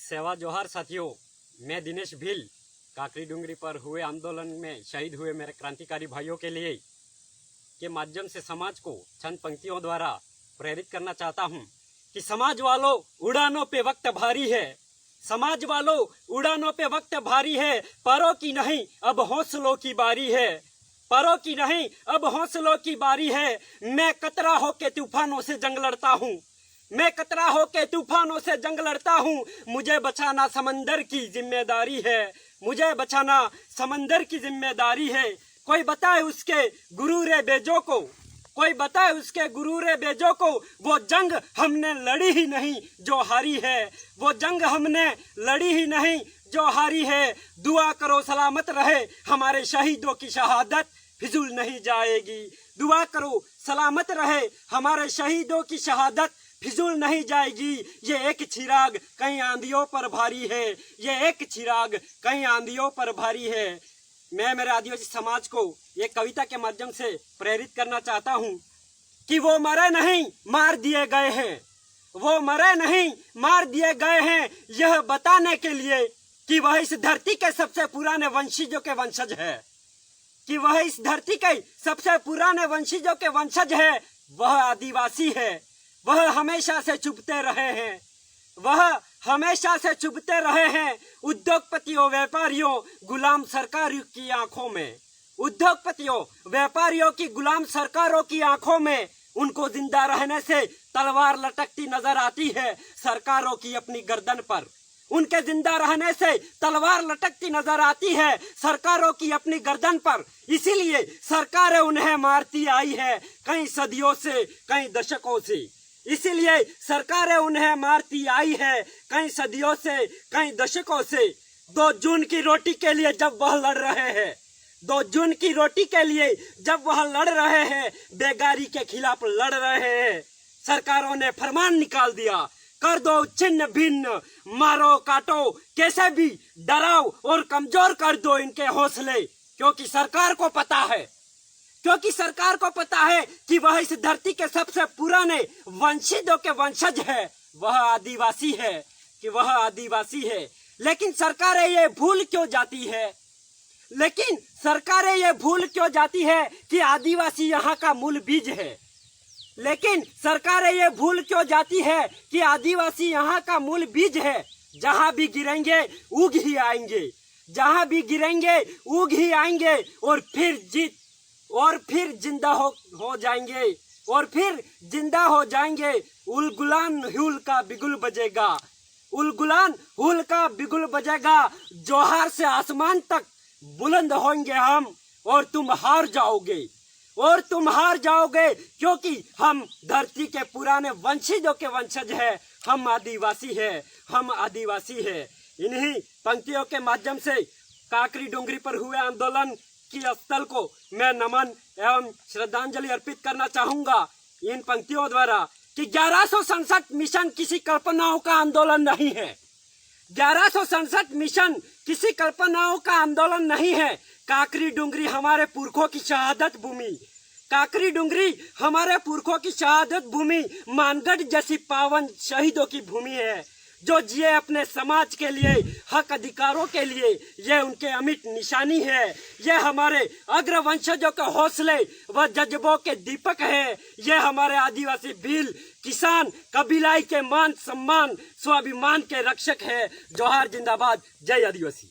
सेवा जोहार साथियों, मैं दिनेश भील काकरी डूंगरी पर हुए आंदोलन में शहीद हुए मेरे क्रांतिकारी भाइयों के लिए के माध्यम से समाज को चंद पंक्तियों द्वारा प्रेरित करना चाहता हूं कि समाज वालों उड़ानों पे वक्त भारी है, समाज वालों उड़ानों पे वक्त भारी है, परों की नहीं अब हौसलों की बारी है, परों की नहीं अब हौसलों की बारी है। मैं कतरा होके तूफानों से जंग लड़ता हूँ, मैं कतरा होके तूफानों से जंग लड़ता हूँ। मुझे बचाना समंदर की जिम्मेदारी है, मुझे बचाना समंदर की जिम्मेदारी है। कोई बताए उसके गुरूरे बेजों को, कोई बताए उसके गुरूरे बेजों को, वो जंग हमने लड़ी ही नहीं जो हारी है, वो जंग हमने लड़ी ही नहीं जो हारी है। दुआ करो सलामत रहे हमारे शहीदों की शहादत फिजूल नहीं जाएगी, दुआ करो सलामत रहे हमारे शहीदों की शहादत फिजूल नहीं जाएगी। ये एक चिराग कई आंधियों पर भारी है, ये एक चिराग कई आंधियों पर भारी है। मैं मेरे आदिवासी समाज को एक कविता के माध्यम से प्रेरित करना चाहता हूँ कि वो मरे नहीं मार दिए गए हैं, वो मरे नहीं मार दिए गए हैं, यह बताने के लिए कि वह इस धरती के सबसे पुराने वंशजों के वंशज है, कि वह इस धरती के सबसे पुराने वंशजों के वंशज है। वह आदिवासी है, वह हमेशा से चुपते रहे हैं, वह हमेशा से चुपते रहे हैं। उद्योगपतियों व्यापारियों गुलाम सरकारों की आंखों में, उद्योगपतियों व्यापारियों की गुलाम सरकारों की आंखों में उनको जिंदा रहने से तलवार लटकती नजर आती है सरकारों की अपनी गर्दन पर, उनके जिंदा रहने से तलवार लटकती नजर आती है सरकारों की अपनी गर्दन पर। इसीलिए सरकारें उन्हें मारती आई है कई सदियों से, कई दशकों से, इसीलिए सरकारें उन्हें मारती आई है कई सदियों से, कई दशकों से। 2 जून की रोटी के लिए जब वह लड़ रहे हैं, 2 जून की रोटी के लिए जब वह लड़ रहे हैं, बेगारी के खिलाफ लड़ रहे हैं, सरकारों ने फरमान निकाल दिया, कर दो छिन्न भिन्न, मारो काटो कैसे भी, डराओ और कमजोर कर दो इनके हौसले। क्योंकि सरकार को पता है, क्योंकि सरकार को पता है कि वह इस धरती के सबसे पुराने वंशजों के वंशज है, वह आदिवासी है, कि वह आदिवासी है। लेकिन सरकारें ये भूल क्यों जाती है, लेकिन सरकारें ये भूल क्यों जाती है कि आदिवासी यहाँ का मूल बीज है, लेकिन सरकारें ये भूल क्यों जाती है कि आदिवासी यहाँ का मूल बीज है। जहाँ भी गिरेंगे उग ही आएंगे, जहाँ भी गिरेंगे उग ही आएंगे और फिर जिंदा हो जाएंगे, और फिर जिंदा हो जाएंगे। उलगुलान हुल का बिगुल बजेगा, उलगुलान हुल का बिगुल बजेगा, जोहार से आसमान तक बुलंद होंगे हम, और तुम हार जाओगे, और तुम हार जाओगे, क्योंकि हम धरती के पुराने वंशजों के वंशज हैं, हम आदिवासी हैं, हम आदिवासी हैं। इन्हीं पंक्तियों के माध्यम से काकरी डूंगरी पर हुए आंदोलन की स्थल को मैं नमन एवं श्रद्धांजलि अर्पित करना चाहूंगा इन पंक्तियों द्वारा कि 1167 मिशन किसी कल्पनाओं का आंदोलन नहीं है, 1167 मिशन किसी कल्पनाओं का आंदोलन नहीं है। काकरी डूंगरी हमारे पुरखों की शहादत भूमि, काकरी डूंगरी हमारे पुरखों की शहादत भूमि, मानगढ़ जैसी पावन शहीदों की भूमि है, जो जिए अपने समाज के लिए, हक अधिकारों के लिए। ये उनके अमिट निशानी है, ये हमारे अग्रवंशजों के हौसले व जज्बों के दीपक है, ये हमारे आदिवासी भील किसान कबीलाई के मान सम्मान स्वाभिमान के रक्षक है। जोहार जिंदाबाद, जय आदिवासी।